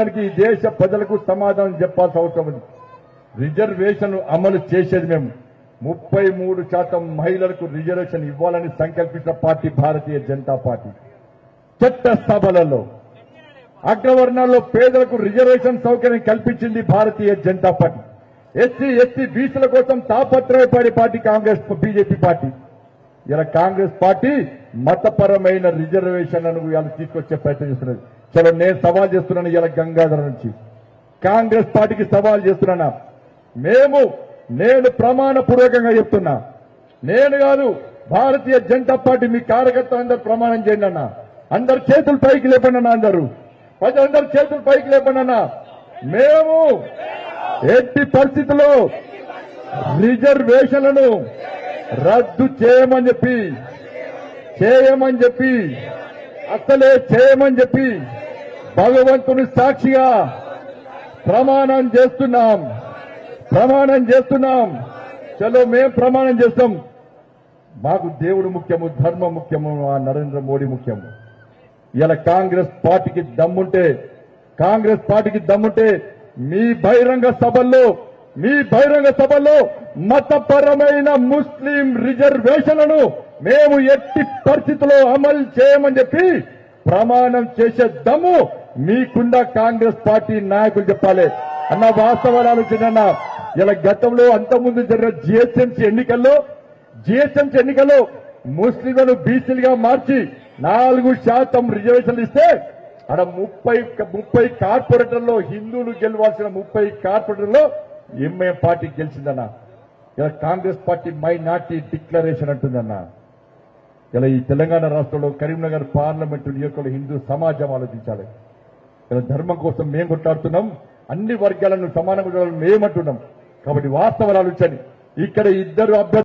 సమాజానికి ఈ దేశ ప్రజలకు సమాధానం చెప్పాల్సిన అవసరం ఉంది. రిజర్వేషన్ అమలు చేసేది మేము 33% మహిళలకు రిజర్వేషన్ ఇవ్వాలని సంకల్పించిన పార్టీ భారతీయ జనతా పార్టీ. చట్టసభలలో అగ్రవర్ణాల్లో పేదలకు రిజర్వేషన్ సౌకర్యం కల్పించింది Bharatiya Janata party. SC ST బీసీల కోసం తాపత్రయపడే పార్టీ కాంగ్రెస్ బీజేపీ పార్టీ. ఇలా కాంగ్రెస్ పార్టీ మతపరమైన రిజర్వేషన్లను ఇలా తీసుకొచ్చే ప్రయత్నం చేస్తున్నది. చలో నేను సవాల్ చేస్తున్నాను ఇలా గంగాధర నుంచి కాంగ్రెస్ పార్టీకి సవాల్ చేస్తున్నా. నేను ప్రమాణపూర్వకంగా చెప్తున్నా, నేను కాదు భారతీయ జనతా పార్టీ మీ కార్యకర్తలు అందరూ ప్రమాణం చేయండి అన్న. అందరు చేతులు పైకి లేపండి అన్న, అందరూ ప్రజలందరూ చేతులు పైకి లేపండి అన్న. మేము ఎట్టి పరిస్థితుల్లో రిజర్వేషన్లను రద్దు చేయమని చెప్పి అసలే చేయమని చెప్పి భగవంతుని సాక్షిగా ప్రమాణం చేస్తున్నాం. చలో మేము ప్రమాణం చేస్తాం. మాకు దేవుడు ముఖ్యము, ధర్మం ముఖ్యము, ఆ నరేంద్ర మోడీ ముఖ్యము. ఇలా కాంగ్రెస్ పార్టీకి దమ్ముంటే మీ బహిరంగ సభల్లో మతపరమైన ముస్లిం రిజర్వేషన్లను మేము ఎట్టి పరిస్థితుల్లో అమలు చేయమని చెప్పి ప్రమాణం చేసే దమ్ము మీకున్న కాంగ్రెస్ పార్టీ నాయకులు చెప్పాలి అన్న. వాస్తవాలు ఆలోచన. ఇలా గతంలో అంతకుముందు జరిగిన జిహెచ్ఎంసీ ఎన్నికల్లో ముస్లింలను బీసీలుగా మార్చి 4% రిజర్వేషన్లు ఇస్తే అక్కడ 30 కార్పొరేటర్లో హిందువులు గెలవాల్సిన 30 కార్పొరేటర్లో ఎంఐఎం పార్టీ గెలిచిందన్న. ఇలా కాంగ్రెస్ పార్టీ మైనార్టీ డిక్లరేషన్ అంటుందన్న. ఇలా ఈ తెలంగాణ రాష్ట్రంలో కరీంనగర్ పార్లమెంటు నియోజకవర్గంలో హిందూ సమాజం ఆలోచించాలి. ఇలా ధర్మం కోసం మేము కొట్లాడుతున్నాం, అన్ని వర్గాలను సమానంగా మేమంటున్నాం. కాబట్టి వాస్తవాలు ఆలోచించండి. ఇక్కడ ఇద్దరు అభ్యర్థులు